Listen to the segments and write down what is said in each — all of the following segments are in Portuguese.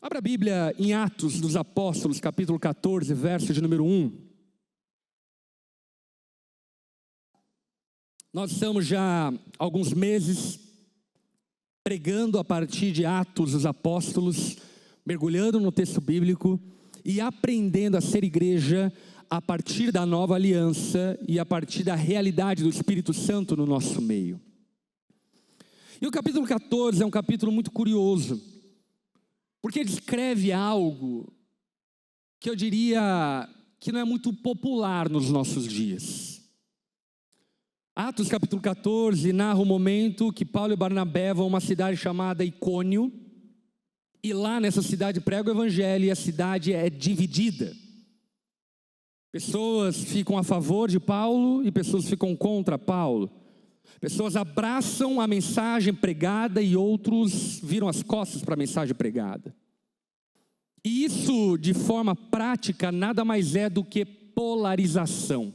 Abra a Bíblia em Atos dos Apóstolos, capítulo 14, verso de número 1. Nós estamos já há alguns meses pregando a partir de Atos dos Apóstolos, mergulhando no texto bíblico e aprendendo a ser igreja a partir da nova aliança e a partir da realidade do Espírito Santo no nosso meio. E o capítulo 14 é um capítulo muito curioso, porque descreve algo que eu diria que não é muito popular nos nossos dias. Atos capítulo 14 narra o momento que Paulo e Barnabé vão a uma cidade chamada Icônio, e lá nessa cidade pregam o evangelho e a cidade é dividida. Pessoas ficam a favor de Paulo e pessoas ficam contra Paulo. Pessoas abraçam a mensagem pregada e outros viram as costas para a mensagem pregada. E isso, de forma prática, nada mais é do que polarização.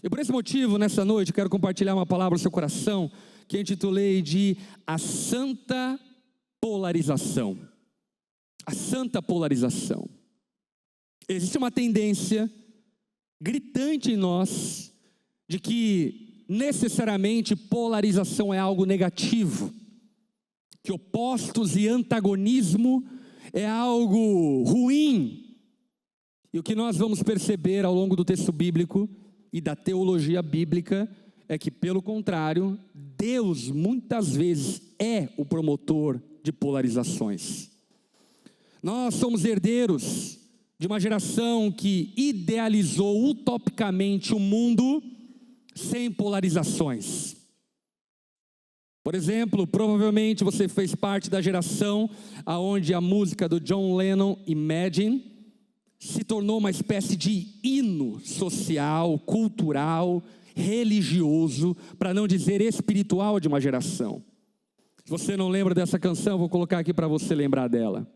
E por esse motivo, nessa noite, quero compartilhar uma palavra no seu coração, que eu intitulei de A Santa Polarização. A Santa Polarização. Existe uma tendência gritante em nós, de que necessariamente polarização é algo negativo, que opostos e antagonismo é algo ruim. E o que nós vamos perceber ao longo do texto bíblico e da teologia bíblica é que, pelo contrário, Deus muitas vezes é o promotor de polarizações. Nós somos herdeiros de uma geração que idealizou utopicamente o mundo sem polarizações. Por exemplo, provavelmente você fez parte da geração onde a música do John Lennon, Imagine, se tornou uma espécie de hino social, cultural, religioso, para não dizer espiritual de uma geração. Se você não lembra dessa canção, eu vou colocar aqui para você lembrar dela.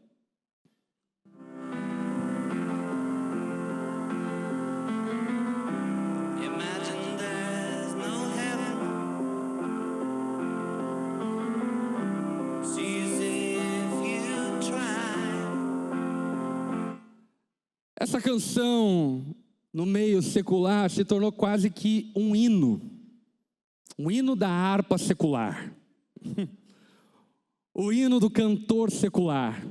Essa canção, no meio secular, se tornou quase que um hino da harpa secular, o hino do cantor secular,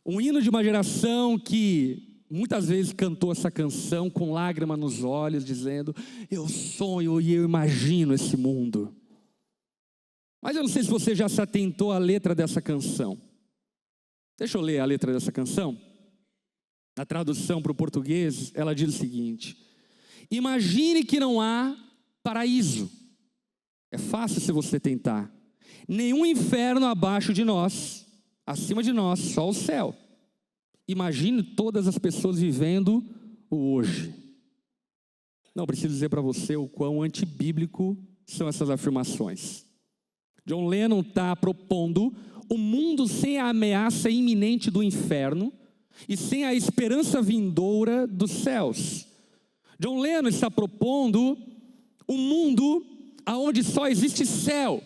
um hino de uma geração que muitas vezes cantou essa canção com lágrima nos olhos, dizendo: eu sonho e eu imagino esse mundo. Mas eu não sei se você já se atentou à letra dessa canção. Deixa eu ler a letra dessa canção. Na tradução para o português, ela diz o seguinte: imagine que não há paraíso. É fácil se você tentar. Nenhum inferno abaixo de nós, acima de nós, só o céu. Imagine todas as pessoas vivendo o hoje. Não preciso dizer para você o quão antibíblico são essas afirmações. John Lennon está propondo um mundo sem a ameaça iminente do inferno e sem a esperança vindoura dos céus. John Lennon está propondo um mundo onde só existe céu,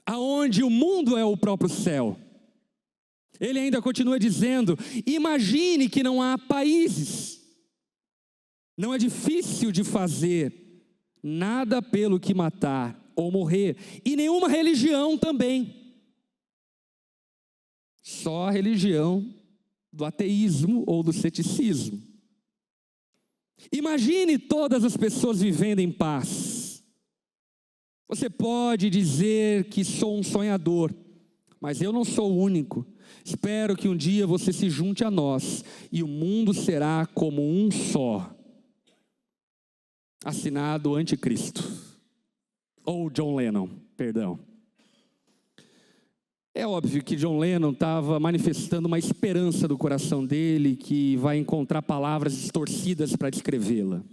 aonde o mundo é o próprio céu. Ele ainda continua dizendo: imagine que não há países. Não é difícil de fazer nada pelo que matar ou morrer, e nenhuma religião também. Só a religião do ateísmo ou do ceticismo. Imagine todas as pessoas vivendo em paz. Você pode dizer que sou um sonhador, mas eu não sou o único. Espero que um dia você se junte a nós e o mundo será como um só. Assinado Anticristo. Ou John Lennon, perdão. É óbvio que John Lennon estava manifestando uma esperança do coração dele, que vai encontrar palavras distorcidas para descrevê-la.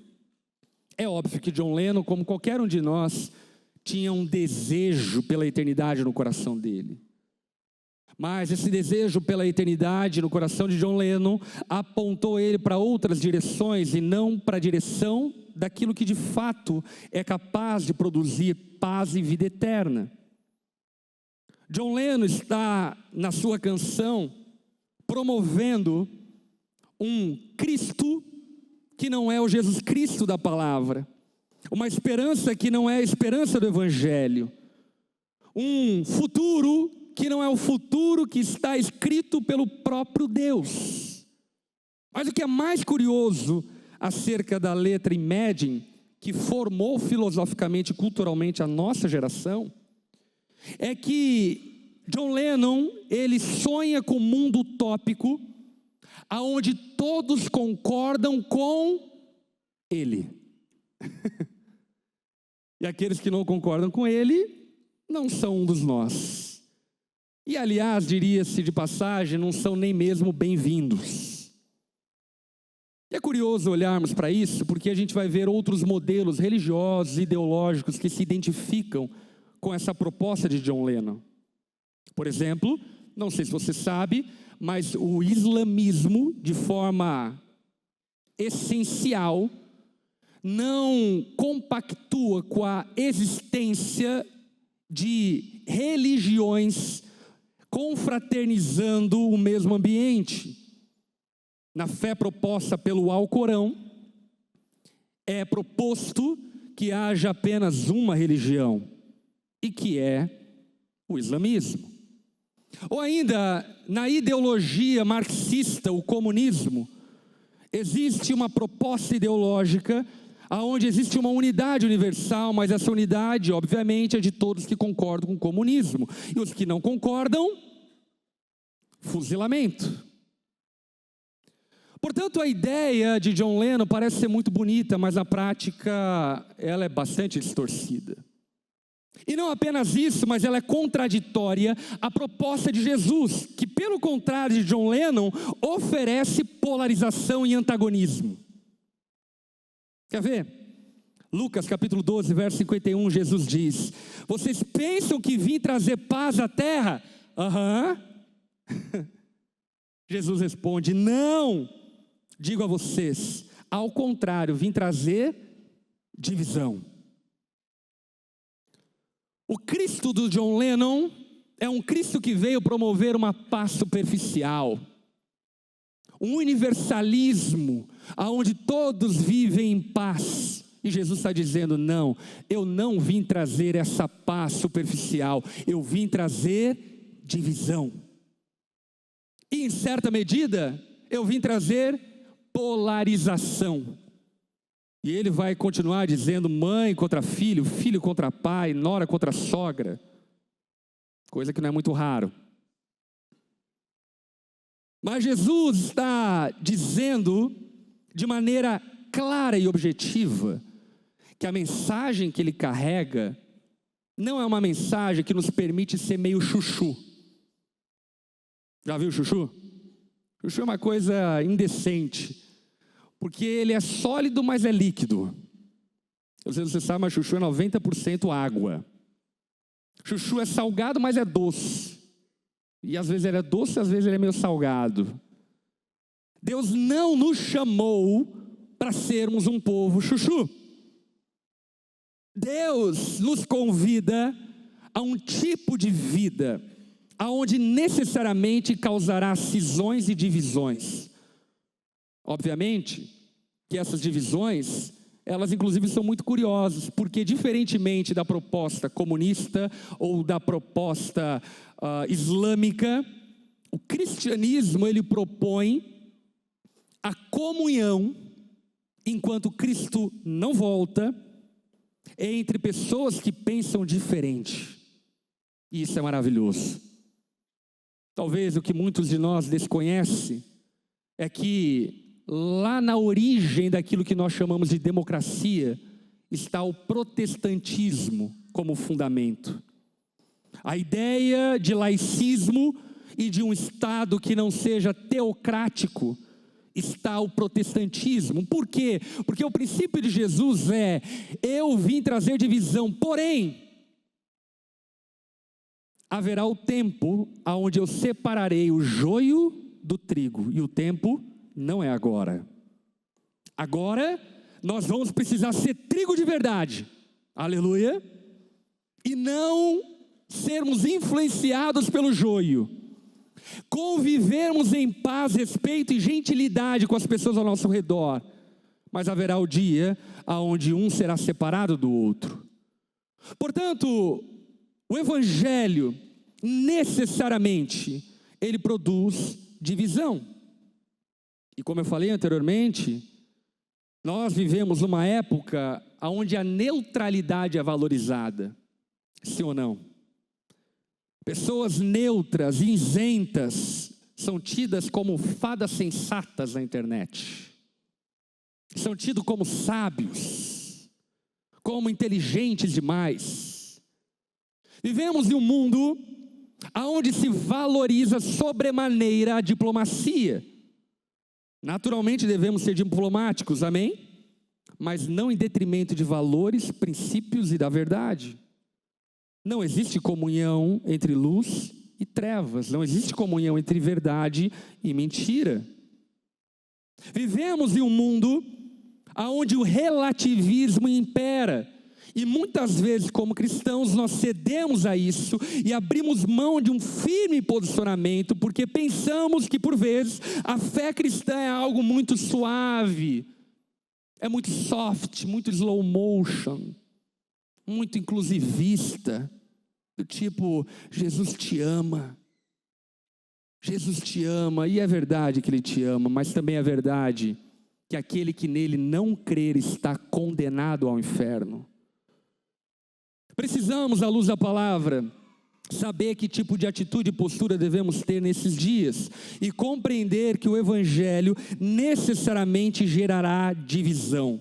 É óbvio que John Lennon, como qualquer um de nós, tinha um desejo pela eternidade no coração dele. Mas esse desejo pela eternidade no coração de John Lennon apontou ele para outras direções e não para a direção daquilo que de fato é capaz de produzir paz e vida eterna. John Lennon está, na sua canção, promovendo um Cristo que não é o Jesus Cristo da palavra, uma esperança que não é a esperança do Evangelho, um futuro que não é o futuro que está escrito pelo próprio Deus. Mas o que é mais curioso acerca da letra Imagine, que formou filosoficamente e culturalmente a nossa geração, é que John Lennon, ele sonha com um mundo utópico, aonde todos concordam com ele. E aqueles que não concordam com ele, não são um dos nós. E aliás, diria-se de passagem, não são nem mesmo bem-vindos. E é curioso olharmos para isso, porque a gente vai ver outros modelos religiosos, ideológicos, que se identificam com essa proposta de John Lennon. Por exemplo, não sei se você sabe, mas o islamismo, de forma essencial, não compactua com a existência de religiões confraternizando o mesmo ambiente. Na fé proposta pelo Alcorão, é proposto que haja apenas uma religião, e que é o islamismo. Ou ainda, na ideologia marxista, o comunismo, existe uma proposta ideológica onde existe uma unidade universal, mas essa unidade, obviamente, é de todos que concordam com o comunismo. E os que não concordam, fuzilamento. Portanto, a ideia de John Lennon parece ser muito bonita, mas na prática ela é bastante distorcida. E não apenas isso, mas ela é contraditória à proposta de Jesus, que pelo contrário de John Lennon, oferece polarização e antagonismo. Quer ver? Lucas capítulo 12, verso 51, Jesus diz: vocês pensam que vim trazer paz à terra? Aham. Jesus responde: não, digo a vocês, ao contrário, vim trazer divisão. O Cristo do John Lennon é um Cristo que veio promover uma paz superficial, um universalismo, onde todos vivem em paz. E Jesus está dizendo: não, eu não vim trazer essa paz superficial, eu vim trazer divisão. E em certa medida, eu vim trazer polarização. E ele vai continuar dizendo: mãe contra filho, filho contra pai, nora contra sogra. Coisa que não é muito raro. Mas Jesus está dizendo de maneira clara e objetiva que a mensagem que ele carrega não é uma mensagem que nos permite ser meio chuchu. Já viu chuchu? Chuchu é uma coisa indecente, porque ele é sólido, mas é líquido. Eu não sei se você sabe, mas chuchu é 90% água. Chuchu é salgado, mas é doce. E às vezes ele é doce, às vezes ele é meio salgado. Deus não nos chamou para sermos um povo chuchu. Deus nos convida a um tipo de vida aonde necessariamente causará cisões e divisões. Obviamente que essas divisões, elas inclusive são muito curiosas, porque diferentemente da proposta comunista ou da proposta islâmica, o cristianismo ele propõe a comunhão, enquanto Cristo não volta, entre pessoas que pensam diferente. E isso é maravilhoso. Talvez o que muitos de nós desconhecem é que lá na origem daquilo que nós chamamos de democracia está o protestantismo como fundamento. A ideia de laicismo e de um Estado que não seja teocrático está o protestantismo. Por quê? Porque o princípio de Jesus é: eu vim trazer divisão, porém haverá o tempo onde eu separarei o joio do trigo, e o tempo não é agora. Agora nós vamos precisar ser trigo de verdade, aleluia, e não sermos influenciados pelo joio, convivermos em paz, respeito e gentilidade com as pessoas ao nosso redor, mas haverá o dia onde um será separado do outro. Portanto, o Evangelho, necessariamente, ele produz divisão. E como eu falei anteriormente, nós vivemos uma época onde a neutralidade é valorizada, sim ou não? Pessoas neutras, isentas, são tidas como fadas sensatas na internet. São tidos como sábios, como inteligentes demais. Vivemos em um mundo onde se valoriza sobremaneira a diplomacia. Naturalmente devemos ser diplomáticos, amém? Mas não em detrimento de valores, princípios e da verdade. Não existe comunhão entre luz e trevas, não existe comunhão entre verdade e mentira. Vivemos em um mundo onde o relativismo impera, e muitas vezes como cristãos nós cedemos a isso e abrimos mão de um firme posicionamento, porque pensamos que por vezes a fé cristã é algo muito suave, é muito soft, muito slow motion, muito inclusivista, do tipo, Jesus te ama, e é verdade que Ele te ama, mas também é verdade que aquele que nele não crer está condenado ao inferno. Precisamos, à luz da palavra, saber que tipo de atitude e postura devemos ter nesses dias, e compreender que o Evangelho necessariamente gerará divisão.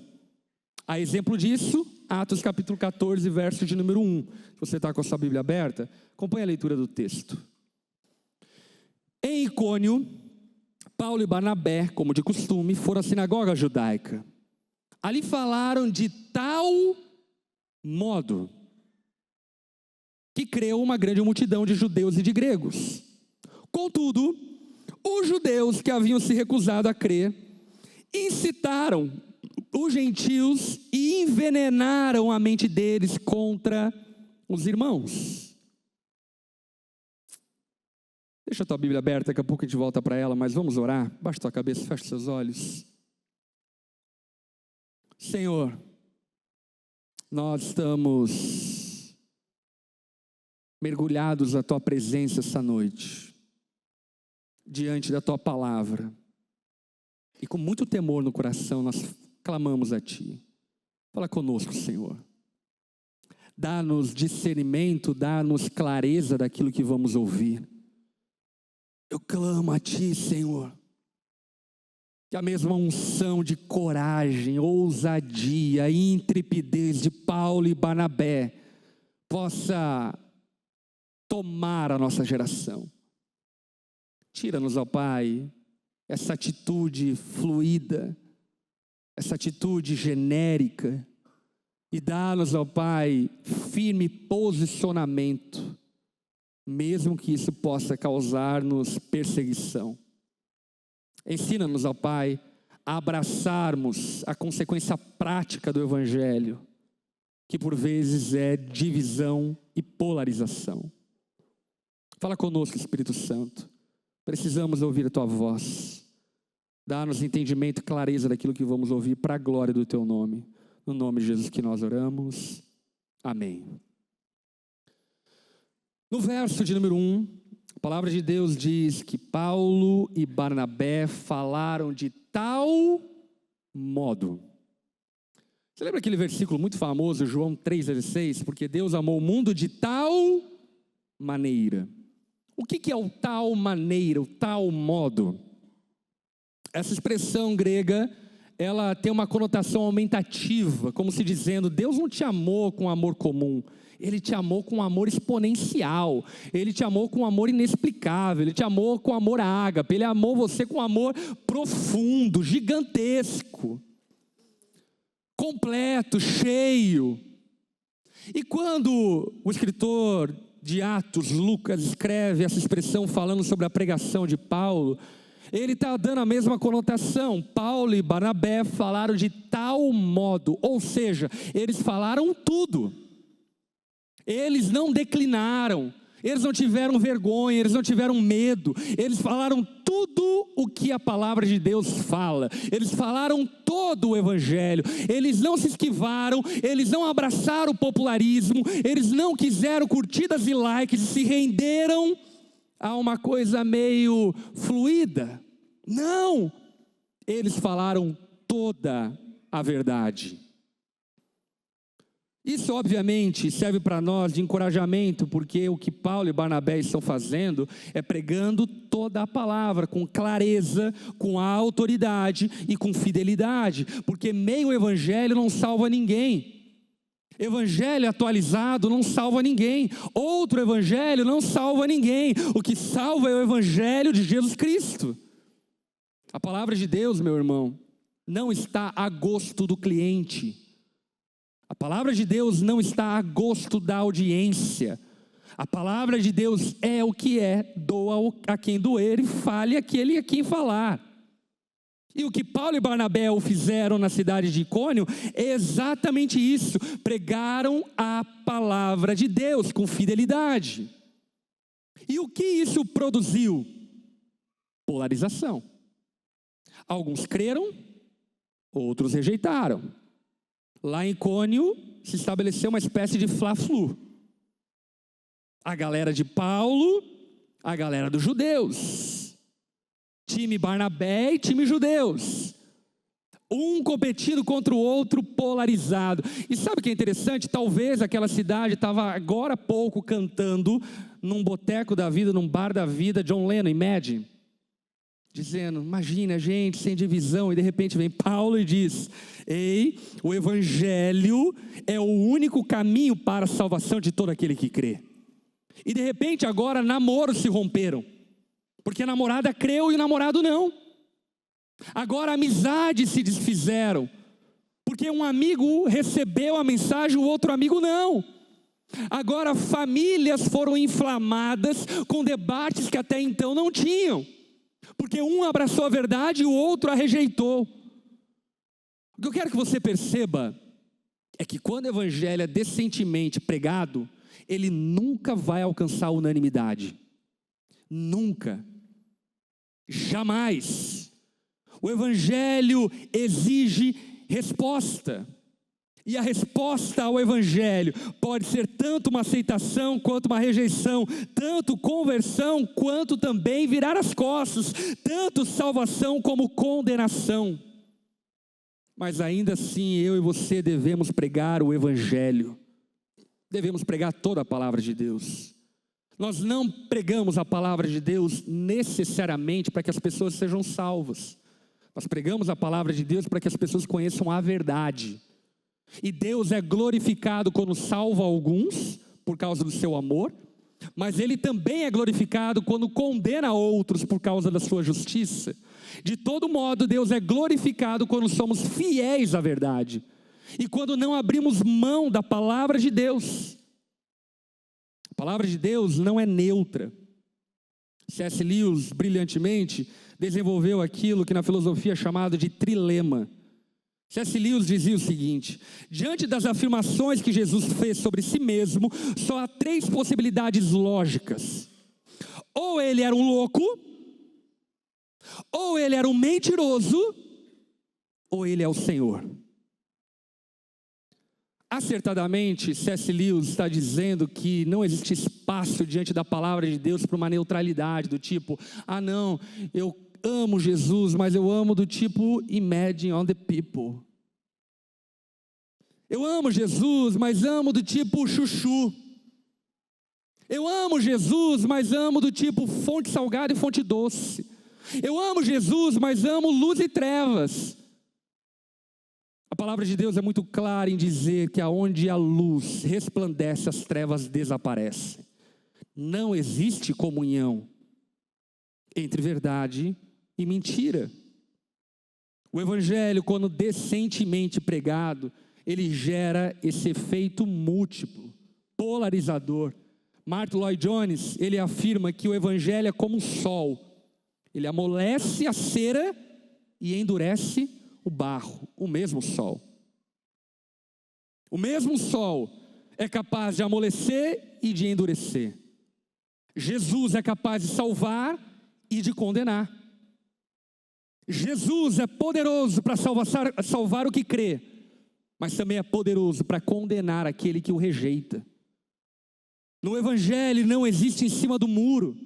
A exemplo disso, Atos capítulo 14, verso de número 1. Se você está com a sua Bíblia aberta, acompanhe a leitura do texto. Em Icônio, Paulo e Barnabé, como de costume, foram à sinagoga judaica. Ali falaram de tal modo que creu uma grande multidão de judeus e de gregos. Contudo, os judeus que haviam se recusado a crer, incitaram os gentios e envenenaram a mente deles contra os irmãos. Deixa a tua Bíblia aberta, daqui a pouco a gente volta para ela, mas vamos orar. Baixa tua cabeça, fecha seus olhos. Senhor, nós estamos mergulhados na tua presença essa noite, diante da tua palavra, e com muito temor no coração nós clamamos a ti. Fala conosco, Senhor. Dá-nos discernimento, dá-nos clareza daquilo que vamos ouvir. Eu clamo a ti, Senhor, que a mesma unção de coragem, ousadia e intrepidez de Paulo e Barnabé possa tomar a nossa geração. Tira-nos, ó Pai, essa atitude fluida, essa atitude genérica, e dá-nos, ó Pai, firme posicionamento, mesmo que isso possa causar-nos perseguição. Ensina-nos, ó Pai, a abraçarmos a consequência prática do Evangelho, que por vezes é divisão e polarização. Fala conosco, Espírito Santo. Precisamos ouvir a tua voz. Dá-nos entendimento e clareza daquilo que vamos ouvir para a glória do teu nome. No nome de Jesus que nós oramos. Amém. No verso de número 1, a palavra de Deus diz que Paulo e Barnabé falaram de tal modo. Você lembra aquele versículo muito famoso, João 3,16? Porque Deus amou o mundo de tal maneira. O que é o tal maneira, o tal modo? Essa expressão grega, ela tem uma conotação aumentativa, como se dizendo, Deus não te amou com amor comum, Ele te amou com amor exponencial, Ele te amou com amor inexplicável, Ele te amou com amor ágape, Ele amou você com amor profundo, gigantesco, completo, cheio. E quando o escritor de Atos, Lucas, escreve essa expressão falando sobre a pregação de Paulo, ele está dando a mesma conotação. Paulo e Barnabé falaram de tal modo, ou seja, eles falaram tudo. Eles não declinaram, eles não tiveram vergonha, eles não tiveram medo, eles falaram tudo o que a palavra de Deus fala, eles falaram todo o evangelho, eles não se esquivaram, eles não abraçaram o popularismo, eles não quiseram curtidas e likes, se renderam a uma coisa meio fluida. Não, eles falaram toda a verdade. Isso obviamente serve para nós de encorajamento, porque o que Paulo e Barnabé estão fazendo é pregando toda a palavra, com clareza, com autoridade e com fidelidade, porque meio evangelho não salva ninguém, evangelho atualizado não salva ninguém, outro evangelho não salva ninguém, o que salva é o evangelho de Jesus Cristo. A palavra de Deus, meu irmão, não está a gosto do cliente. A palavra de Deus não está a gosto da audiência. A palavra de Deus é o que é, doa a quem doer e fale aquele a quem falar. E o que Paulo e Barnabé fizeram na cidade de Icônio é exatamente isso. Pregaram a palavra de Deus com fidelidade. E o que isso produziu? Polarização. Alguns creram, outros rejeitaram. Lá em Icônio se estabeleceu uma espécie de fla-flu. A galera de Paulo, a galera dos judeus. Time Barnabé e time judeus. Um competindo contra o outro, polarizado. E sabe o que é interessante? Talvez aquela cidade estava agora há pouco cantando num boteco da vida, num bar da vida, John Lennon, Imagine. Dizendo, imagina gente sem divisão, e de repente vem Paulo e diz, ei, o evangelho é o único caminho para a salvação de todo aquele que crê. E de repente agora namoros se romperam, porque a namorada creu e o namorado não. Agora amizades se desfizeram, porque um amigo recebeu a mensagem, o outro amigo não. Agora famílias foram inflamadas com debates que até então não tinham. Porque um abraçou a verdade e o outro a rejeitou. O que eu quero que você perceba é que quando o evangelho é decentemente pregado, ele nunca vai alcançar unanimidade. Nunca. Jamais. O evangelho exige resposta. E a resposta ao evangelho pode ser tanto uma aceitação quanto uma rejeição, tanto conversão quanto também virar as costas, tanto salvação como condenação. Mas ainda assim eu e você devemos pregar o evangelho, devemos pregar toda a palavra de Deus. Nós não pregamos a palavra de Deus necessariamente para que as pessoas sejam salvas, nós pregamos a palavra de Deus para que as pessoas conheçam a verdade. E Deus é glorificado quando salva alguns, por causa do seu amor, mas Ele também é glorificado quando condena outros por causa da sua justiça. De todo modo, Deus é glorificado quando somos fiéis à verdade, e quando não abrimos mão da palavra de Deus. A palavra de Deus não é neutra. C.S. Lewis, brilhantemente, desenvolveu aquilo que na filosofia é chamado de trilema. C.S. Lewis dizia o seguinte: diante das afirmações que Jesus fez sobre si mesmo, só há 3 possibilidades lógicas. Ou ele era um louco, ou ele era um mentiroso, ou ele é o Senhor. Acertadamente, C.S. Lewis está dizendo que não existe espaço diante da palavra de Deus para uma neutralidade, do tipo, não, eu amo Jesus, mas eu amo do tipo imagine on the people. Eu amo Jesus, mas amo do tipo chuchu. Eu amo Jesus, mas amo do tipo fonte salgada e fonte doce. Eu amo Jesus, mas amo luz e trevas. A palavra de Deus é muito clara em dizer que aonde a luz resplandece, as trevas desaparecem. Não existe comunhão entre verdade e mentira. O evangelho, quando decentemente pregado, ele gera esse efeito múltiplo, polarizador. Martin Lloyd Jones, ele afirma que o evangelho é como um sol. Ele amolece a cera e endurece o barro, o mesmo sol. O mesmo sol é capaz de amolecer e de endurecer. Jesus é capaz de salvar e de condenar. Jesus é poderoso para salvar o que crê, mas também é poderoso para condenar aquele que o rejeita. No Evangelho não existe em cima do muro.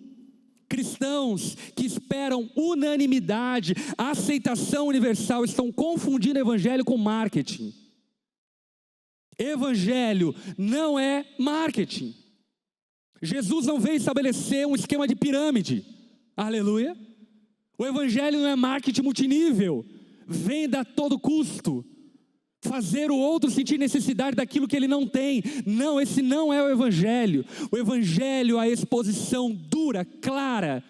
Cristãos que esperam unanimidade, aceitação universal, estão confundindo Evangelho com marketing. Evangelho não é marketing. Jesus não veio estabelecer um esquema de pirâmide. Aleluia. O Evangelho não é marketing multinível. Venda a todo custo. Fazer o outro sentir necessidade daquilo que ele não tem. Não, esse não é o Evangelho. O Evangelho é a exposição dura, clara,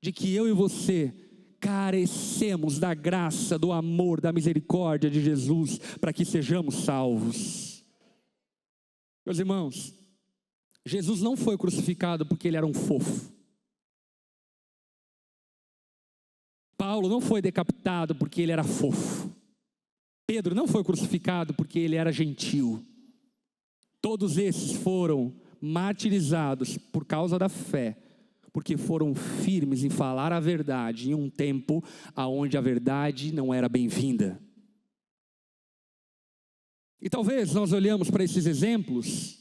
de que eu e você carecemos da graça, do amor, da misericórdia de Jesus, para que sejamos salvos. Meus irmãos, Jesus não foi crucificado porque ele era um fofo. Paulo não foi decapitado porque ele era fofo. Pedro não foi crucificado porque ele era gentil. Todos esses foram martirizados por causa da fé, porque foram firmes em falar a verdade em um tempo onde a verdade não era bem-vinda. E talvez nós olhamos para esses exemplos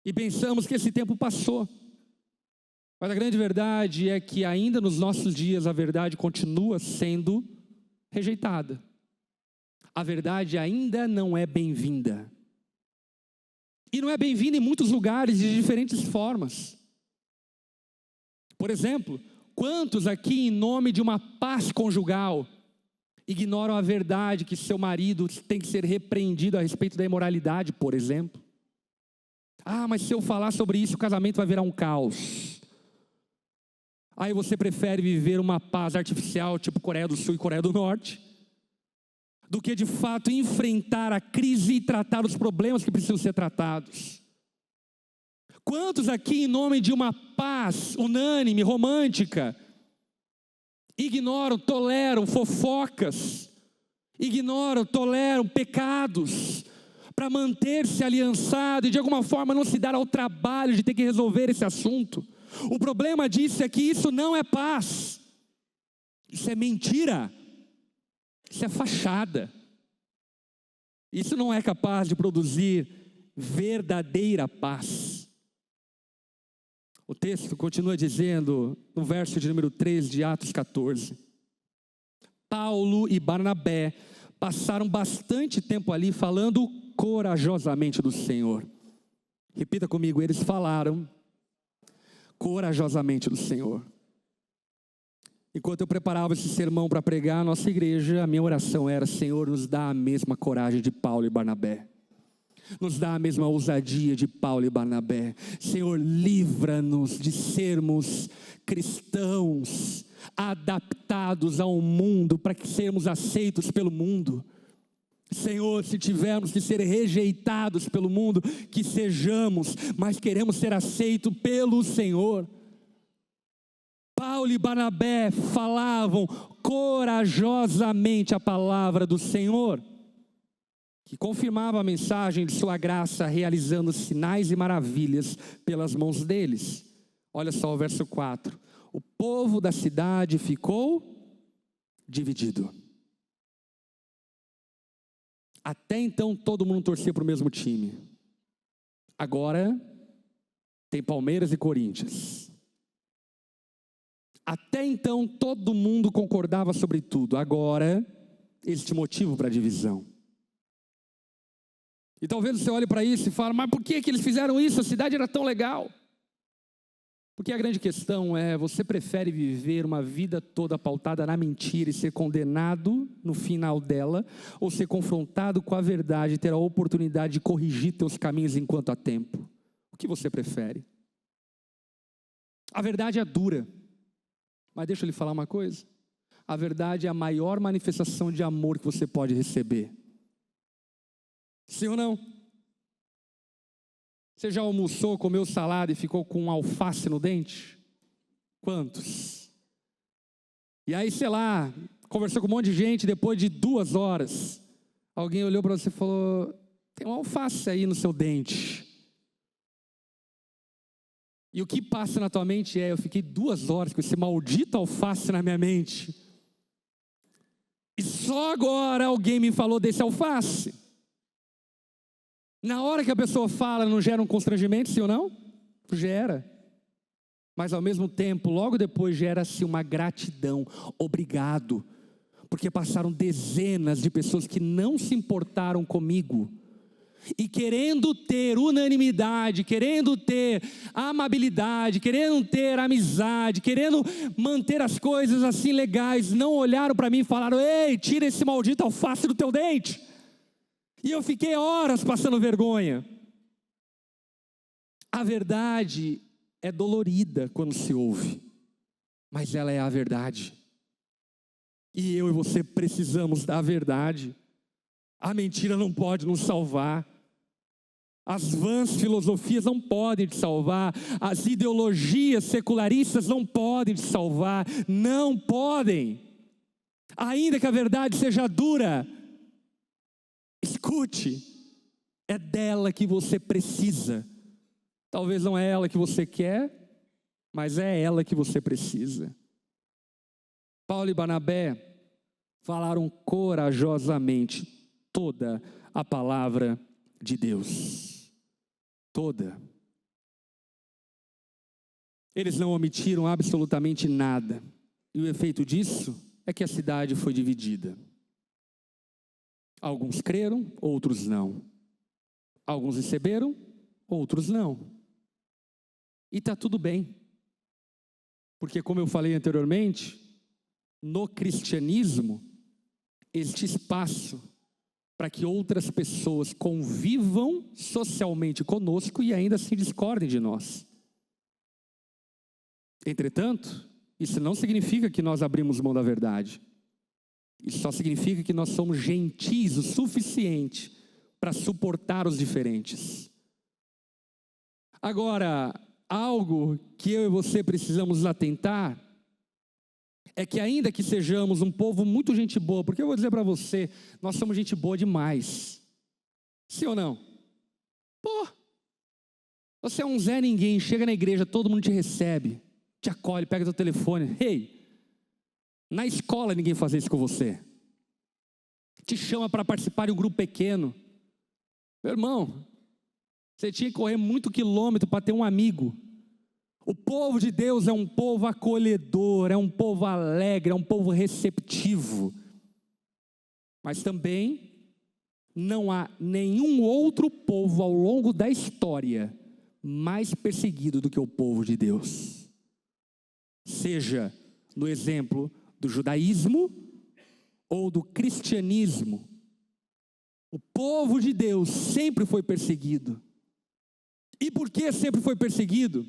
e pensamos que esse tempo passou. Mas a grande verdade é que ainda nos nossos dias a verdade continua sendo rejeitada. A verdade ainda não é bem-vinda. E não é bem-vinda em muitos lugares de diferentes formas. Por exemplo, quantos aqui em nome de uma paz conjugal ignoram a verdade que seu marido tem que ser repreendido a respeito da imoralidade, por exemplo? Ah, mas se eu falar sobre isso, o casamento vai virar um caos. Aí você prefere viver uma paz artificial, tipo Coreia do Sul e Coreia do Norte, do que de fato enfrentar a crise e tratar os problemas que precisam ser tratados. Quantos aqui, em nome de uma paz unânime, romântica, ignoram, toleram fofocas, ignoram, toleram pecados, para manter-se aliançado e de alguma forma não se dar ao trabalho de ter que resolver esse assunto? O problema disso é que isso não é paz, isso é mentira, isso é fachada, isso não é capaz de produzir verdadeira paz. O texto continua dizendo, no verso de número 3 de Atos 14, Paulo e Barnabé passaram bastante tempo ali falando corajosamente do Senhor. Repita comigo, eles falaram corajosamente do Senhor. Enquanto eu preparava esse sermão para pregar a nossa igreja, a minha oração era: Senhor, nos dá a mesma coragem de Paulo e Barnabé. Nos dá a mesma ousadia de Paulo e Barnabé. Senhor, livra-nos de sermos cristãos adaptados ao mundo, para que sermos aceitos pelo mundo. Senhor, se tivermos que ser rejeitados pelo mundo, que sejamos, mas queremos ser aceitos pelo Senhor. Paulo e Barnabé falavam corajosamente a palavra do Senhor, que confirmava a mensagem de sua graça, realizando sinais e maravilhas pelas mãos deles. Olha só o verso 4. O povo da cidade ficou dividido. Até então todo mundo torcia para o mesmo time. Agora tem Palmeiras e Corinthians. Até então todo mundo concordava sobre tudo. Agora existe motivo para divisão. E talvez você olhe para isso e fale: mas por que eles fizeram isso? A cidade era tão legal. Porque a grande questão é: você prefere viver uma vida toda pautada na mentira e ser condenado no final dela, ou ser confrontado com a verdade e ter a oportunidade de corrigir teus caminhos enquanto há tempo? O que você prefere? A verdade é dura, mas deixa eu lhe falar uma coisa: a verdade é a maior manifestação de amor que você pode receber. Sim ou não? Você já almoçou, comeu salada e ficou com um alface no dente? Quantos? E aí, sei lá, conversou com um monte de gente, depois de 2 horas, alguém olhou para você e falou: tem um alface aí no seu dente. E o que passa na tua mente eu fiquei 2 horas com esse maldito alface na minha mente. E só agora alguém me falou desse alface. Na hora que a pessoa fala, não gera um constrangimento, sim ou não? Gera. Mas ao mesmo tempo, logo depois gera-se uma gratidão. Obrigado. Porque passaram dezenas de pessoas que não se importaram comigo. E querendo ter unanimidade, querendo ter amabilidade, querendo ter amizade, querendo manter as coisas assim legais, não olharam para mim e falaram: ei, tira esse maldito alface do teu dente. E eu fiquei horas passando vergonha. A verdade é dolorida quando se ouve, mas ela é a verdade. E eu e você precisamos da verdade. A mentira não pode nos salvar. As vãs filosofias não podem te salvar. As ideologias secularistas não podem te salvar. Não podem. Ainda que a verdade seja dura, escute, é dela que você precisa. Talvez não é ela que você quer, mas é ela que você precisa. Paulo e Barnabé falaram corajosamente toda a palavra de Deus. Toda. Eles não omitiram absolutamente nada. E o efeito disso é que a cidade foi dividida. Alguns creram, outros não. Alguns receberam, outros não. E está tudo bem. Porque, como eu falei anteriormente, no cristianismo existe espaço para que outras pessoas convivam socialmente conosco e ainda assim discordem de nós. Entretanto, isso não significa que nós abrimos mão da verdade. Isso só significa que nós somos gentis o suficiente para suportar os diferentes. Agora, algo que eu e você precisamos atentar é que ainda que sejamos um povo muito gente boa, porque eu vou dizer para você, nós somos gente boa demais. Sim ou não? Pô, você é um Zé Ninguém, chega na igreja, todo mundo te recebe, te acolhe, pega teu telefone. Ei, na escola ninguém faz isso com você. Te chama para participar de um grupo pequeno. Meu irmão, você tinha que correr muito quilômetro para ter um amigo. O povo de Deus é um povo acolhedor, é um povo alegre, é um povo receptivo. Mas também não há nenhum outro povo ao longo da história mais perseguido do que o povo de Deus. Seja no exemplo do judaísmo ou do cristianismo. O povo de Deus sempre foi perseguido. E por que sempre foi perseguido?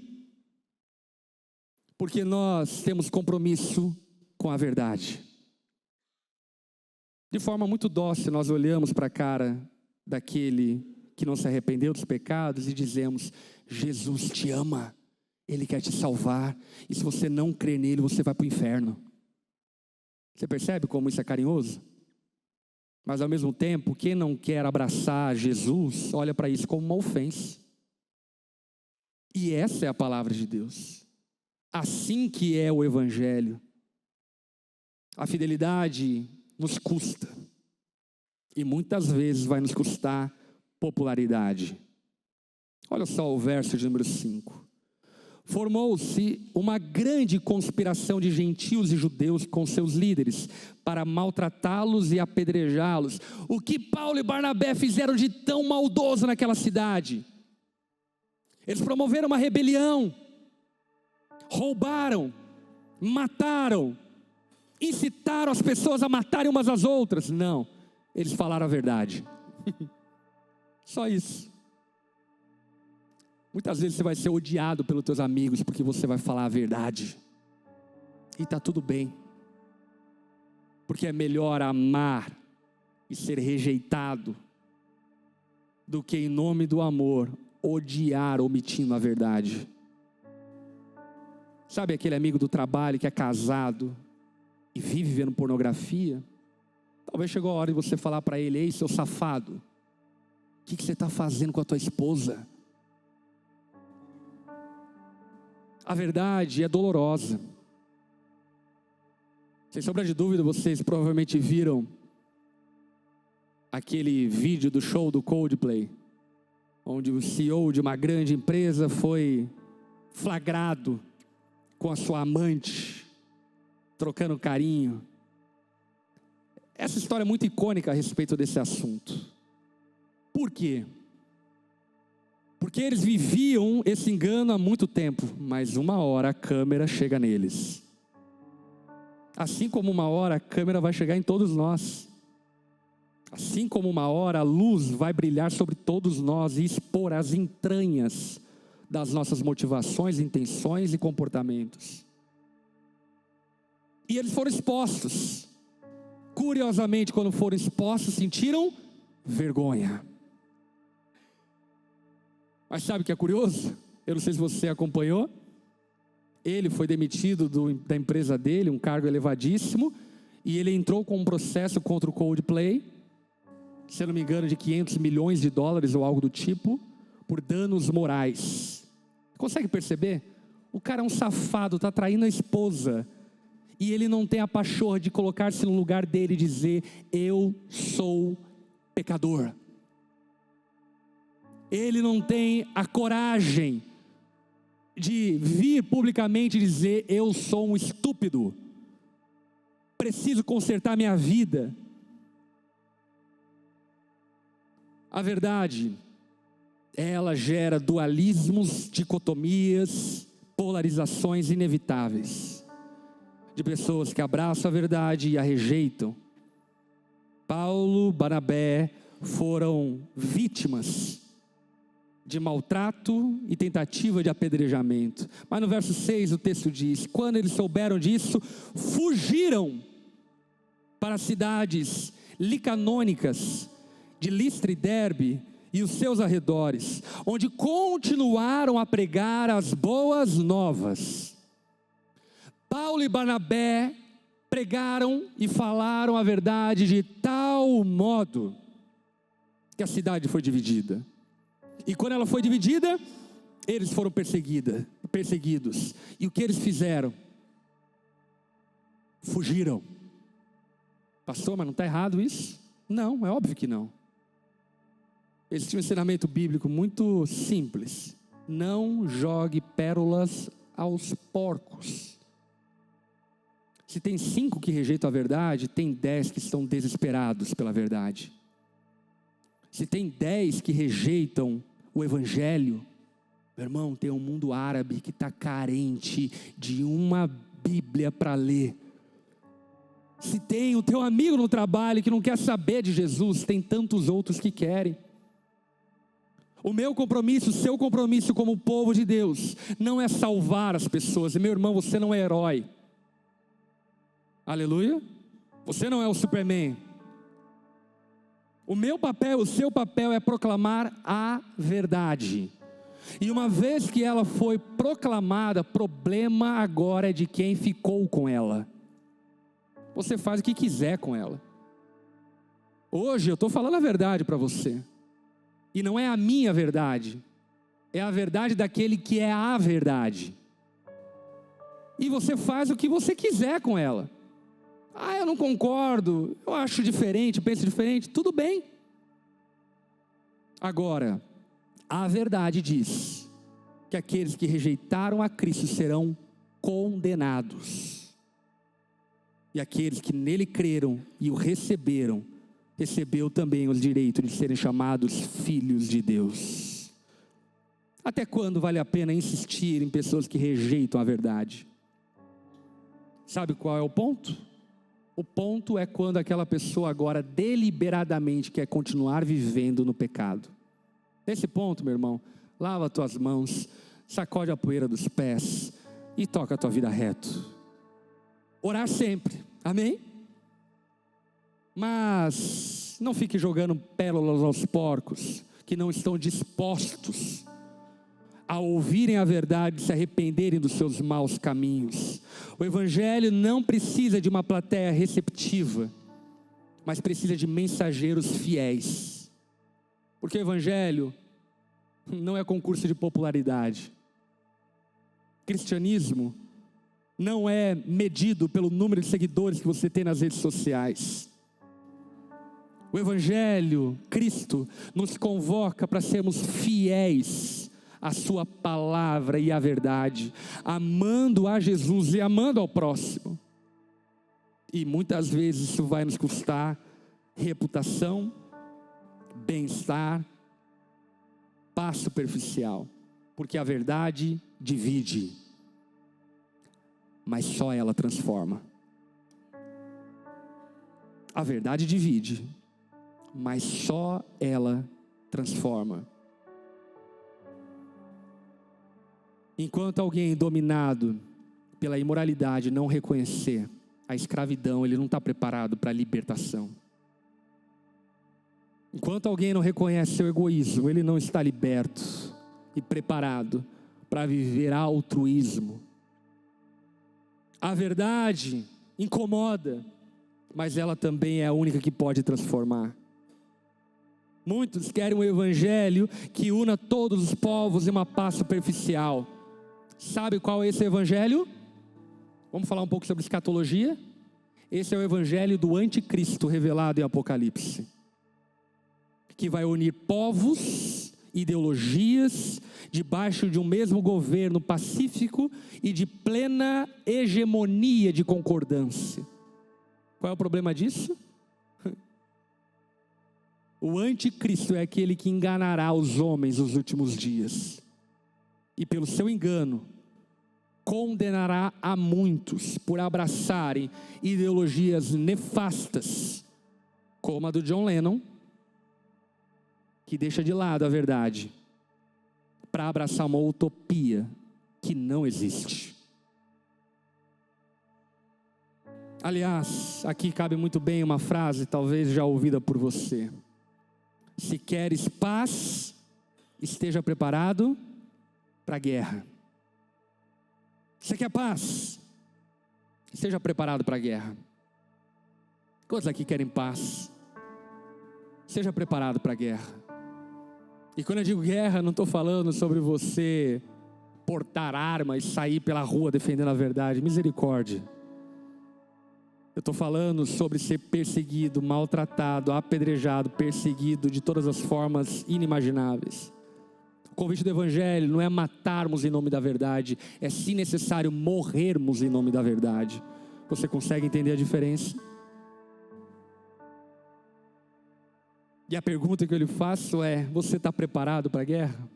Porque nós temos compromisso com a verdade. De forma muito dócil, nós olhamos para a cara daquele que não se arrependeu dos pecados e dizemos: Jesus te ama, Ele quer te salvar, e se você não crer nele, você vai para o inferno. Você percebe como isso é carinhoso? Mas ao mesmo tempo, quem não quer abraçar Jesus, olha para isso como uma ofensa. E essa é a palavra de Deus. Assim que é o Evangelho. A fidelidade nos custa. E muitas vezes vai nos custar popularidade. Olha só o verso de número 5. Formou-se uma grande conspiração de gentios e judeus com seus líderes, para maltratá-los e apedrejá-los. O que Paulo e Barnabé fizeram de tão maldoso naquela cidade? Eles promoveram uma rebelião. Roubaram, mataram, incitaram as pessoas a matarem umas às outras. Não, eles falaram a verdade. Só isso. Muitas vezes você vai ser odiado pelos teus amigos porque você vai falar a verdade. E está tudo bem. Porque é melhor amar e ser rejeitado do que em nome do amor odiar omitindo a verdade. Sabe aquele amigo do trabalho que é casado e vive vendo pornografia? Talvez chegou a hora de você falar para ele: ei, seu safado, o que você está fazendo com a tua esposa? A verdade é dolorosa. Sem sombra de dúvida, vocês provavelmente viram aquele vídeo do show do Coldplay, onde o CEO de uma grande empresa foi flagrado com a sua amante, trocando carinho. Essa história é muito icônica a respeito desse assunto. Por quê? Porque eles viviam esse engano há muito tempo, mas uma hora a câmera chega neles. Assim como uma hora a câmera vai chegar em todos nós. Assim como uma hora a luz vai brilhar sobre todos nós e expor as entranhas das nossas motivações, intenções e comportamentos. E eles foram expostos. Curiosamente, quando foram expostos, sentiram vergonha. Mas sabe o que é curioso? Eu não sei se você acompanhou. Ele foi demitido da empresa dele, um cargo elevadíssimo, e ele entrou com um processo contra o Coldplay, se eu não me engano, de 500 milhões de dólares ou algo do tipo, por danos morais. Consegue perceber? O cara é um safado, está traindo a esposa, e ele não tem a pachorra de colocar-se no lugar dele e dizer: eu sou pecador. Ele não tem a coragem de vir publicamente dizer: eu sou um estúpido, preciso consertar minha vida. A verdade, ela gera dualismos, dicotomias, polarizações inevitáveis, de pessoas que abraçam a verdade e a rejeitam. Paulo, Barnabé foram vítimas de maltrato e tentativa de apedrejamento. Mas no verso 6 o texto diz: quando eles souberam disso, fugiram para as cidades licanônicas de Listra e Derbe e os seus arredores, onde continuaram a pregar as boas novas. Paulo e Barnabé pregaram e falaram a verdade de tal modo que a cidade foi dividida. E quando ela foi dividida, eles foram perseguidos. E o que eles fizeram? Fugiram. Pastor, mas não está errado isso? Não, é óbvio que não. Existe um ensinamento bíblico muito simples: não jogue pérolas aos porcos. Se tem 5 que rejeitam a verdade, tem 10 que estão desesperados pela verdade. Se tem 10 que rejeitam o evangelho, meu irmão, tem um mundo árabe que está carente de uma Bíblia para ler. Se tem o teu amigo no trabalho que não quer saber de Jesus, tem tantos outros que querem. O meu compromisso, o seu compromisso como povo de Deus, não é salvar as pessoas. E meu irmão, você não é herói. Aleluia. Você não é o Superman. O meu papel, o seu papel é proclamar a verdade. E uma vez que ela foi proclamada, problema agora é de quem ficou com ela. Você faz o que quiser com ela. Hoje eu estou falando a verdade para você. E não é a minha verdade, é a verdade daquele que é a verdade. E você faz o que você quiser com ela. Ah, eu não concordo, eu acho diferente, penso diferente, tudo bem. Agora, a verdade diz que aqueles que rejeitaram a Cristo serão condenados. E aqueles que nele creram e o receberam, recebeu também o direito de serem chamados filhos de Deus. Até quando vale a pena insistir em pessoas que rejeitam a verdade? Sabe qual é o ponto? O ponto é quando aquela pessoa agora deliberadamente quer continuar vivendo no pecado. Nesse ponto, meu irmão, lava as tuas mãos, sacode a poeira dos pés e toca a tua vida reto. Orar sempre, amém? Mas não fique jogando pérolas aos porcos que não estão dispostos a ouvirem a verdade e se arrependerem dos seus maus caminhos. O evangelho não precisa de uma plateia receptiva, mas precisa de mensageiros fiéis. Porque o evangelho não é concurso de popularidade. Cristianismo não é medido pelo número de seguidores que você tem nas redes sociais. O Evangelho, Cristo, nos convoca para sermos fiéis à sua palavra e à verdade, amando a Jesus e amando ao próximo. E muitas vezes isso vai nos custar reputação, bem-estar, paz superficial, porque a verdade divide, mas só ela transforma. A verdade divide, mas só ela transforma. Enquanto alguém dominado pela imoralidade não reconhecer a escravidão, ele não está preparado para a libertação. Enquanto alguém não reconhece seu egoísmo, ele não está liberto e preparado para viver altruísmo. A verdade incomoda, mas ela também é a única que pode transformar. Muitos querem um evangelho que una todos os povos em uma paz superficial. Sabe qual é esse evangelho? Vamos falar um pouco sobre escatologia? Esse é o evangelho do anticristo revelado em Apocalipse, que vai unir povos, ideologias, debaixo de um mesmo governo pacífico e de plena hegemonia de concordância. Qual é o problema disso? O anticristo é aquele que enganará os homens nos últimos dias, e pelo seu engano, condenará a muitos por abraçarem ideologias nefastas, como a do John Lennon, que deixa de lado a verdade, para abraçar uma utopia que não existe. Aliás, aqui cabe muito bem uma frase, talvez já ouvida por você: se queres paz, esteja preparado para a guerra. Você quer paz? Esteja preparado para a guerra. Quantos aqui querem paz? Seja preparado para a guerra. E quando eu digo guerra, não estou falando sobre você portar arma e sair pela rua defendendo a verdade. Misericórdia. Eu estou falando sobre ser perseguido, maltratado, apedrejado, perseguido de todas as formas inimagináveis. O convite do Evangelho não é matarmos em nome da verdade, é, se necessário, morrermos em nome da verdade. Você consegue entender a diferença? E a pergunta que eu lhe faço é: você está preparado para a guerra?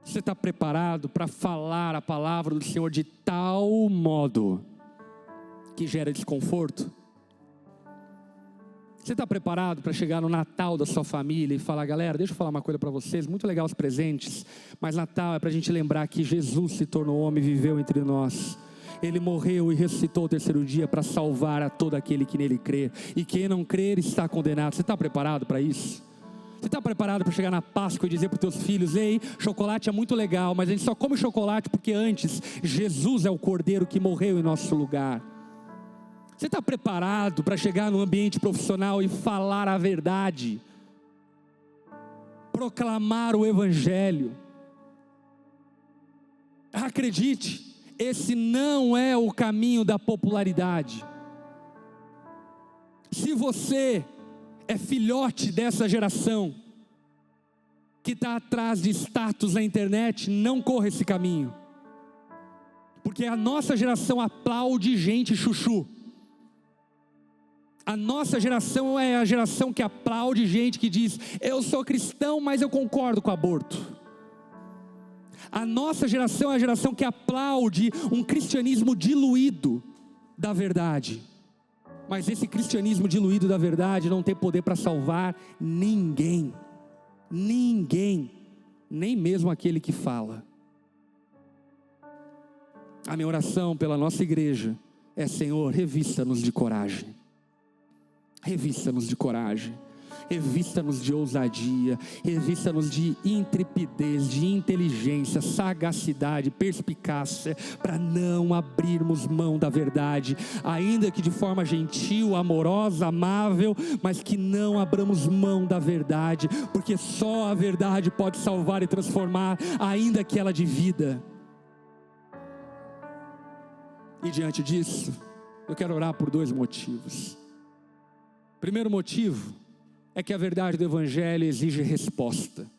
Você está preparado para falar a palavra do Senhor de tal modo que gera desconforto? Você está preparado para chegar no Natal da sua família e falar: galera, deixa eu falar uma coisa para vocês, muito legal os presentes, mas Natal é para a gente lembrar que Jesus se tornou homem e viveu entre nós. Ele morreu e ressuscitou ao terceiro dia para salvar a todo aquele que nele crê, e quem não crer está condenado. Você está preparado para isso? Você está preparado para chegar na Páscoa e dizer para os teus filhos: ei, chocolate é muito legal, mas a gente só come chocolate porque antes Jesus é o Cordeiro que morreu em nosso lugar? Você está preparado para chegar no ambiente profissional e falar a verdade, proclamar o Evangelho? Acredite, esse não é o caminho da popularidade. Se você é filhote dessa geração que está atrás de status na internet, não corra esse caminho, porque a nossa geração aplaude gente chuchu. A nossa geração é a geração que aplaude gente que diz: eu sou cristão, mas eu concordo com o aborto. A nossa geração é a geração que aplaude um cristianismo diluído da verdade. Mas esse cristianismo diluído da verdade não tem poder para salvar ninguém. Ninguém, nem mesmo aquele que fala. A minha oração pela nossa igreja é: Senhor, revista-nos de coragem. Revista-nos de coragem, revista-nos de ousadia, revista-nos de intrepidez, de inteligência, sagacidade, perspicácia, para não abrirmos mão da verdade, ainda que de forma gentil, amorosa, amável, mas que não abramos mão da verdade, porque só a verdade pode salvar e transformar, ainda que ela divida. E diante disso, eu quero orar por 2 motivos. Primeiro motivo é que a verdade do Evangelho exige resposta.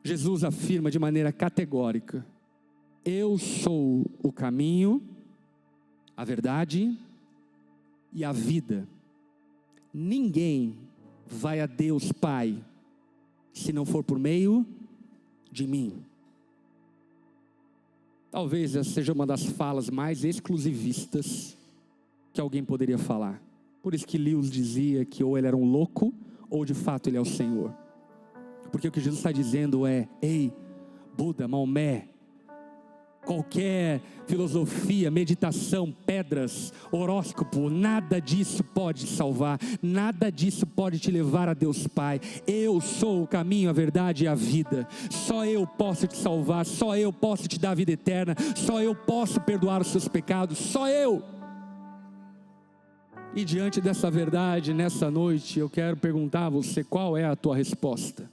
Jesus afirma de maneira categórica: eu sou o caminho, a verdade e a vida. Ninguém vai a Deus Pai se não for por meio de mim. Talvez essa seja uma das falas mais exclusivistas que alguém poderia falar. Por isso que Lewis dizia que ou ele era um louco, ou de fato ele é o Senhor. Porque o que Jesus está dizendo é: ei, Buda, Maomé, qualquer filosofia, meditação, pedras, horóscopo, nada disso pode te salvar, nada disso pode te levar a Deus Pai. Eu sou o caminho, a verdade e a vida. Só eu posso te salvar, só eu posso te dar a vida eterna, só eu posso perdoar os seus pecados, só eu. E diante dessa verdade, nessa noite, eu quero perguntar a você: qual é a tua resposta?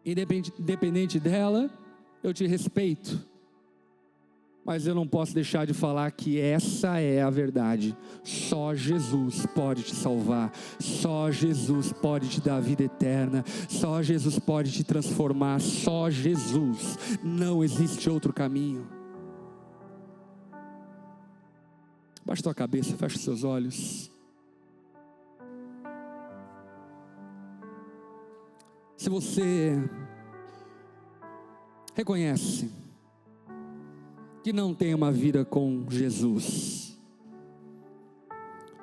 Independente dela, eu te respeito, mas eu não posso deixar de falar que essa é a verdade. Só Jesus pode te salvar, só Jesus pode te dar a vida eterna, só Jesus pode te transformar, só Jesus, não existe outro caminho. Baixa tua cabeça, fecha os seus olhos. Se você reconhece que não tem uma vida com Jesus,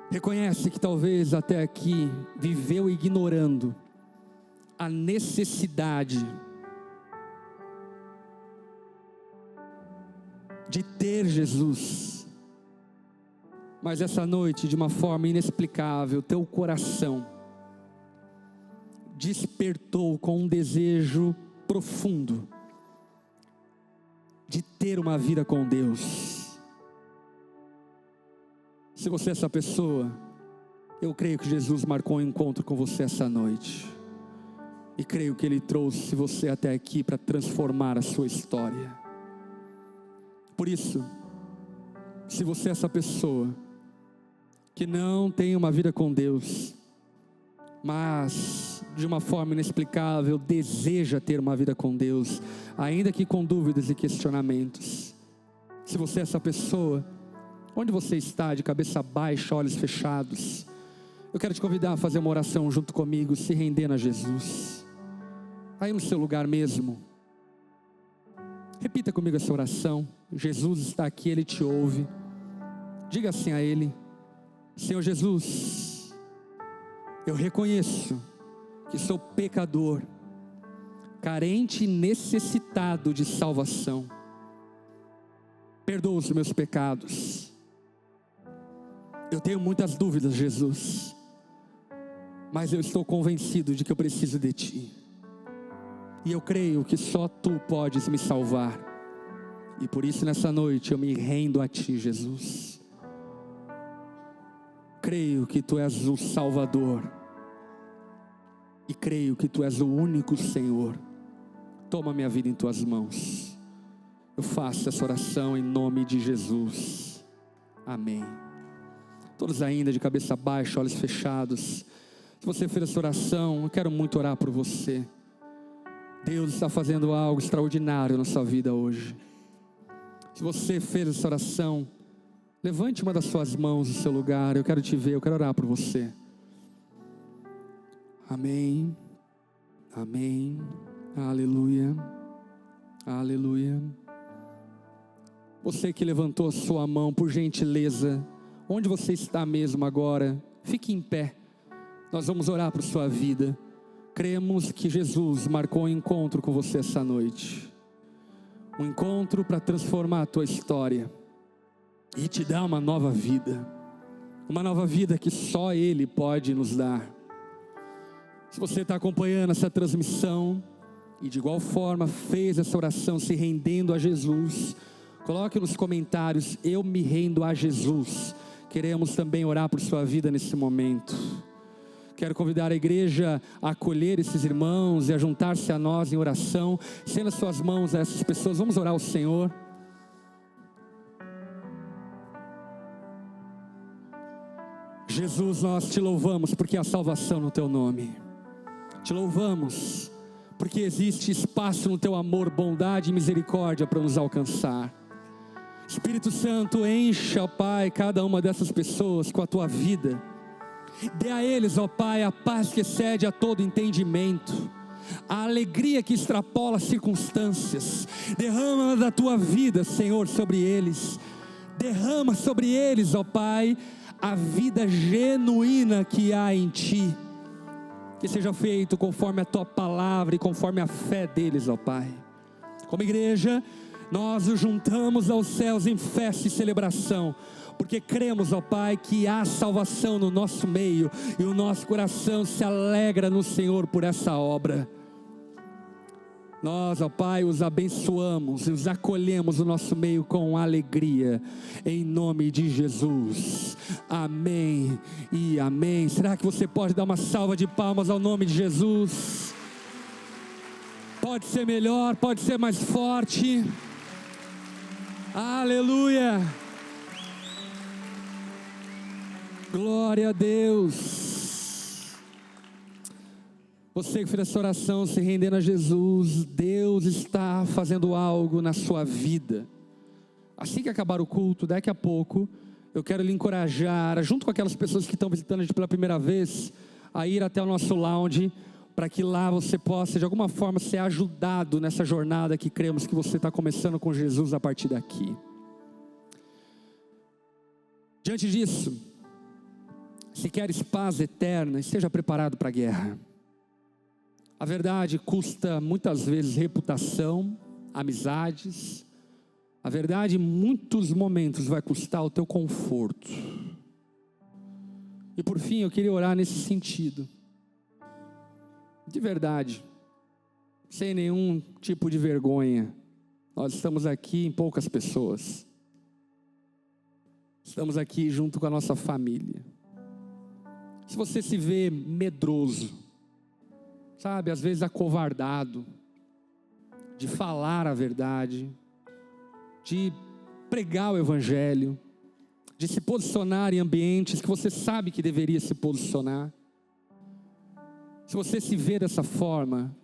reconhece que talvez até aqui viveu ignorando a necessidade de ter Jesus, mas essa noite, de uma forma inexplicável, teu coração despertou com um desejo profundo de ter uma vida com Deus. Se você é essa pessoa, eu creio que Jesus marcou um encontro com você essa noite, e creio que Ele trouxe você até aqui para transformar a sua história. Por isso, se você é essa pessoa que não tem uma vida com Deus, mas de uma forma inexplicável deseja ter uma vida com Deus, ainda que com dúvidas e questionamentos, se você é essa pessoa, onde você está, de cabeça baixa, olhos fechados, eu quero te convidar a fazer uma oração junto comigo, se rendendo a Jesus, aí no seu lugar mesmo. Repita comigo essa oração. Jesus está aqui, Ele te ouve. Diga assim a Ele: Senhor Jesus, eu reconheço que sou pecador, carente e necessitado de salvação. Perdoa os meus pecados. Eu tenho muitas dúvidas, Jesus, mas eu estou convencido de que eu preciso de Ti, e eu creio que só Tu podes me salvar, e por isso nessa noite eu me rendo a Ti, Jesus. Creio que Tu és o Salvador, e creio que Tu és o único Senhor. Toma minha vida em Tuas mãos. Eu faço essa oração em nome de Jesus. Amém. Todos ainda de cabeça baixa, olhos fechados. Se você fez essa oração, eu quero muito orar por você. Deus está fazendo algo extraordinário na sua vida hoje. Se você fez essa oração, levante uma das suas mãos do seu lugar. Eu quero te ver, eu quero orar por você. Amém. Amém. Aleluia. Aleluia. Você que levantou a sua mão, por gentileza, onde você está mesmo agora, fique em pé. Nós vamos orar por sua vida. Cremos que Jesus marcou um encontro com você essa noite. Um encontro para transformar a tua história e te dar uma nova vida. Uma nova vida que só Ele pode nos dar. Se você está acompanhando essa transmissão e de igual forma fez essa oração se rendendo a Jesus, coloque nos comentários: eu me rendo a Jesus. Queremos também orar por sua vida nesse momento. Quero convidar a igreja a acolher esses irmãos e a juntar-se a nós em oração. Estenda suas mãos a essas pessoas, vamos orar ao Senhor. Jesus, nós te louvamos porque há salvação no teu nome. Te louvamos porque existe espaço no teu amor, bondade e misericórdia para nos alcançar. Espírito Santo, encha, ó Pai, cada uma dessas pessoas com a tua vida. Dê a eles, ó Pai, a paz que excede a todo entendimento, a alegria que extrapola as circunstâncias. Derrama da tua vida, Senhor, sobre eles. Derrama sobre eles, ó Pai, a vida genuína que há em Ti. Que seja feito conforme a Tua palavra e conforme a fé deles, ó Pai. Como igreja, nós nos juntamos aos céus em festa e celebração, porque cremos, ó Pai, que há salvação no nosso meio, e o nosso coração se alegra no Senhor por essa obra. Nós, ó Pai, os abençoamos e os acolhemos no nosso meio com alegria, em nome de Jesus. Amém e amém. Será que você pode dar uma salva de palmas ao nome de Jesus? Pode ser melhor, pode ser mais forte. Aleluia. Glória a Deus. Você que fez essa oração se rendendo a Jesus, Deus está fazendo algo na sua vida. Assim que acabar o culto, daqui a pouco, eu quero lhe encorajar, junto com aquelas pessoas que estão visitando a gente pela primeira vez, a ir até o nosso lounge, para que lá você possa de alguma forma ser ajudado nessa jornada que cremos que você está começando com Jesus a partir daqui. Diante disso, se queres paz eterna, esteja preparado para a guerra. A verdade custa muitas vezes reputação, amizades. A verdade em muitos momentos vai custar o teu conforto. E por fim eu queria orar nesse sentido. De verdade, sem nenhum tipo de vergonha. Nós estamos aqui em poucas pessoas. Estamos aqui junto com a nossa família. Se você se vê medroso, sabe, às vezes acovardado, de falar a verdade, de pregar o evangelho, de se posicionar em ambientes que você sabe que deveria se posicionar. Se você se vê dessa forma,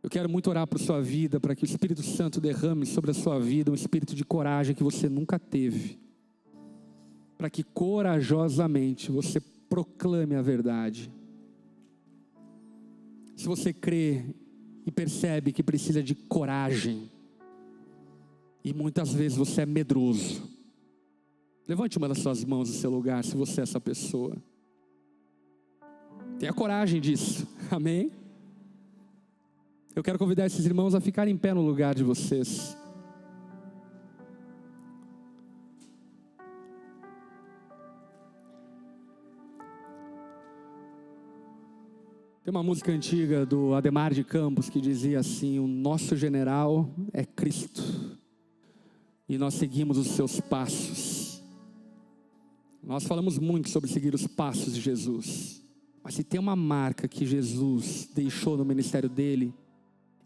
eu quero muito orar por sua vida, para que o Espírito Santo derrame sobre a sua vida um espírito de coragem que você nunca teve, para que corajosamente você proclame a verdade. Se você crê e percebe que precisa de coragem, e muitas vezes você é medroso, levante uma das suas mãos no seu lugar, se você é essa pessoa. Tenha coragem disso, amém? Eu quero convidar esses irmãos a ficarem em pé no lugar de vocês. Tem uma música antiga do Ademar de Campos que dizia assim: o nosso general é Cristo, e nós seguimos os seus passos. Nós falamos muito sobre seguir os passos de Jesus, mas se tem uma marca que Jesus deixou no ministério dele,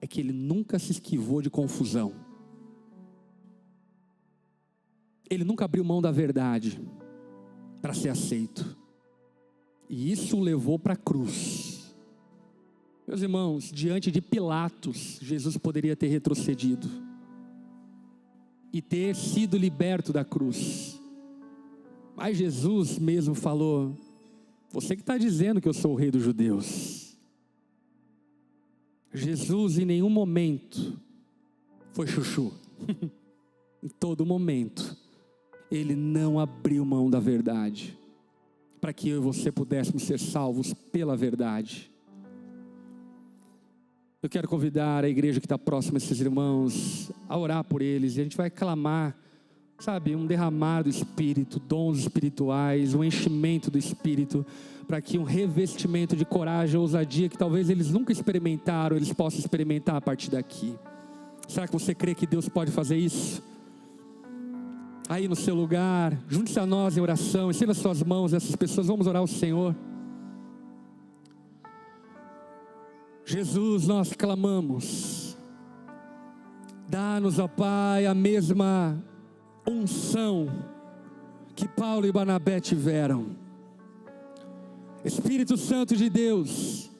é que ele nunca se esquivou de confusão. Ele nunca abriu mão da verdade para ser aceito, e isso o levou para a cruz. Meus irmãos, diante de Pilatos, Jesus poderia ter retrocedido e ter sido liberto da cruz, mas Jesus mesmo falou: você que está dizendo que eu sou o rei dos judeus. Jesus em nenhum momento foi chuchu. Em todo momento ele não abriu mão da verdade, para que eu e você pudéssemos ser salvos pela verdade. Eu quero convidar a igreja que está próxima a esses irmãos a orar por eles, e a gente vai clamar, sabe, um derramar do Espírito, dons espirituais, um enchimento do Espírito, para que um revestimento de coragem, ousadia que talvez eles nunca experimentaram, eles possam experimentar a partir daqui. Será que você crê que Deus pode fazer isso? Aí no seu lugar, junte-se a nós em oração, estenda as suas mãos a essas pessoas, vamos orar ao Senhor. Jesus, nós clamamos, dá-nos, ó Pai, a mesma unção que Paulo e Barnabé tiveram. Espírito Santo de Deus,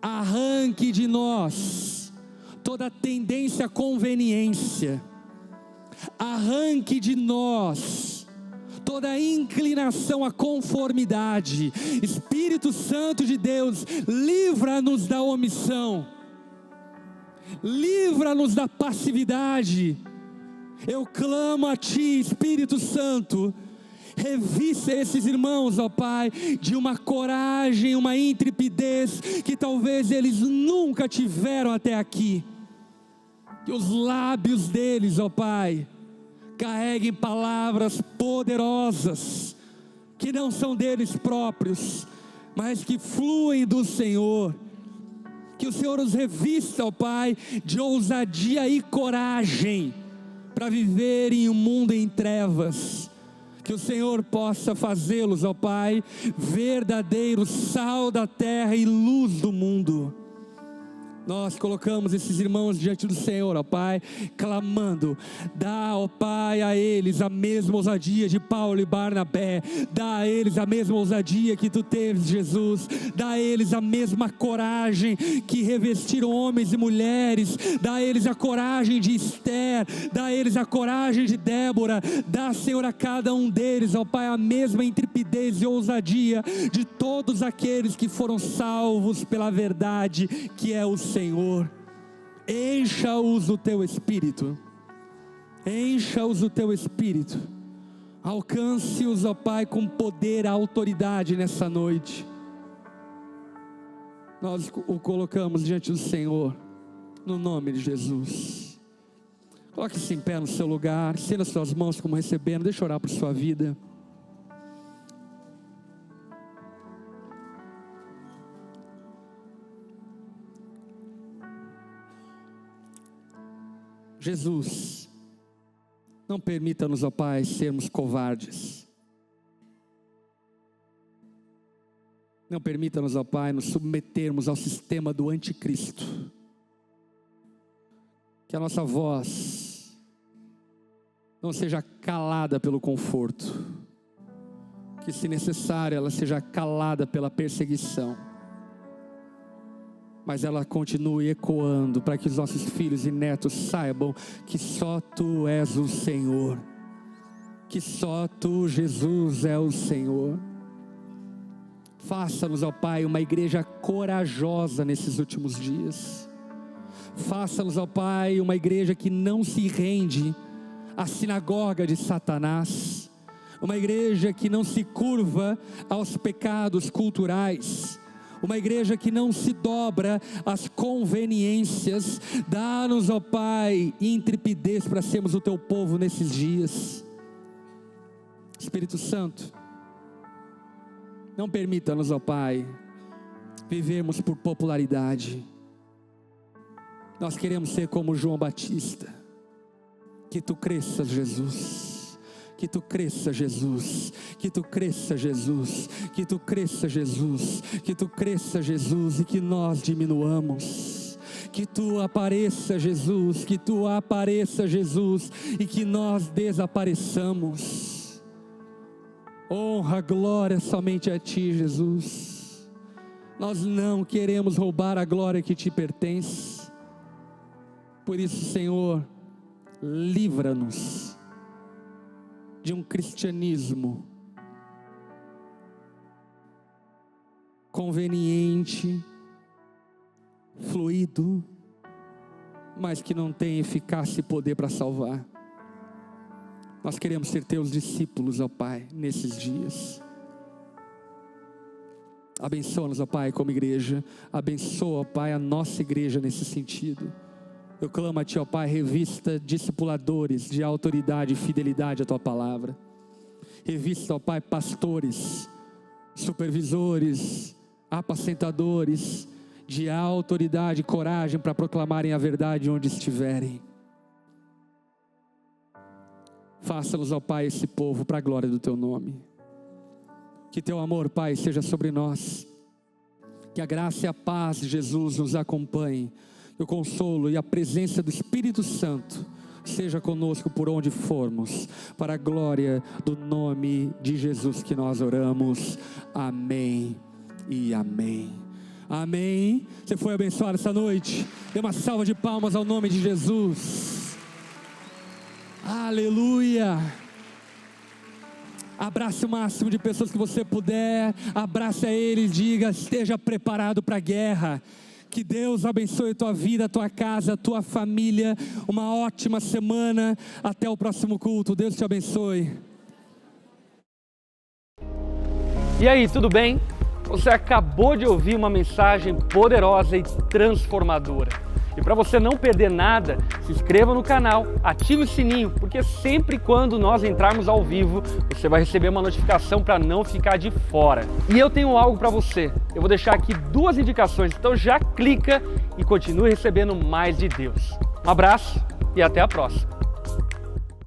arranque de nós toda tendência à conveniência, arranque de nós toda inclinação à conformidade. Espírito Santo de Deus, livra-nos da omissão, livra-nos da passividade. Eu clamo a Ti, Espírito Santo, revista esses irmãos, ó Pai, de uma coragem, uma intrepidez que talvez eles nunca tiveram até aqui. Que os lábios deles, ó Pai, carreguem palavras poderosas, que não são deles próprios, mas que fluem do Senhor. Que o Senhor os revista, ó Pai, de ousadia e coragem, para viver em um mundo em trevas. Que o Senhor possa fazê-los, ó Pai, verdadeiro sal da terra e luz do mundo. Nós colocamos esses irmãos diante do Senhor, ó Pai, clamando: dá, ó Pai, a eles a mesma ousadia de Paulo e Barnabé, dá a eles a mesma ousadia que Tu teves, Jesus, dá a eles a mesma coragem que revestiram homens e mulheres, dá a eles a coragem de Esther, dá a eles a coragem de Débora, dá, Senhor, a cada um deles, ó Pai, a mesma intrepidez e ousadia de todos aqueles que foram salvos pela verdade que é o Senhor. Encha-os do Teu Espírito, encha-os do Teu Espírito, alcance-os, ó Pai, com poder e autoridade nessa noite. Nós o colocamos diante do Senhor, no nome de Jesus. Coloque-se em pé no seu lugar, estenda as suas mãos como recebendo, deixa eu orar por sua vida. Jesus, não permita-nos, ó Pai, sermos covardes. Não permita-nos, ó Pai, nos submetermos ao sistema do anticristo. Que a nossa voz não seja calada pelo conforto, que, se necessário, ela seja calada pela perseguição, mas ela continue ecoando, para que os nossos filhos e netos saibam que só Tu és o Senhor, que só Tu, Jesus, é o Senhor. Faça-nos, ó Pai, uma igreja corajosa nesses últimos dias. Faça-nos, ó Pai, uma igreja que não se rende à sinagoga de Satanás, uma igreja que não se curva aos pecados culturais, uma igreja que não se dobra às conveniências. Dá-nos, ó Pai, intrepidez para sermos o Teu povo nesses dias. Espírito Santo, não permita-nos, ó Pai, vivermos por popularidade. Nós queremos ser como João Batista. Que Tu cresças, Jesus. Que Tu cresça, Jesus, que Tu cresça, Jesus, que Tu cresça, Jesus, que Tu cresça, Jesus, e que nós diminuamos. Que Tu apareça, Jesus, que Tu apareça, Jesus, e que nós desapareçamos. Honra, glória somente a Ti, Jesus. Nós não queremos roubar a glória que Te pertence. Por isso, Senhor, livra-nos de um cristianismo conveniente, fluido, mas que não tem eficácia e poder para salvar. Nós queremos ser Teus discípulos, ó Pai, nesses dias. Abençoa-nos, ó Pai, como igreja. Abençoa, ó Pai, a nossa igreja nesse sentido. Eu clamo a Ti, ó Pai, revista discipuladores de autoridade e fidelidade à Tua palavra. Revista, ó Pai, pastores, supervisores, apacentadores de autoridade e coragem para proclamarem a verdade onde estiverem. Faça-nos, ó Pai, esse povo para a glória do Teu nome. Que Teu amor, Pai, seja sobre nós. Que a graça e a paz de Jesus nos acompanhe. Que o consolo e a presença do Espírito Santo seja conosco por onde formos, para a glória do nome de Jesus que nós oramos. Amém. e amém. Amém. Você foi abençoado essa noite? Dê uma salva de palmas ao nome de Jesus. Aleluia. Abrace o máximo de pessoas que você puder. Abrace a eles, diga: esteja preparado para a guerra. Que Deus abençoe a tua vida, a tua casa, a tua família. Uma ótima semana. Até o próximo culto. Deus te abençoe. E aí, tudo bem? Você acabou de ouvir uma mensagem poderosa e transformadora. E para você não perder nada, se inscreva no canal, ative o sininho, porque sempre quando nós entrarmos ao vivo, você vai receber uma notificação para não ficar de fora. E eu tenho algo para você. Eu vou deixar aqui 2 indicações, então já clica e continue recebendo mais de Deus. Um abraço e até a próxima.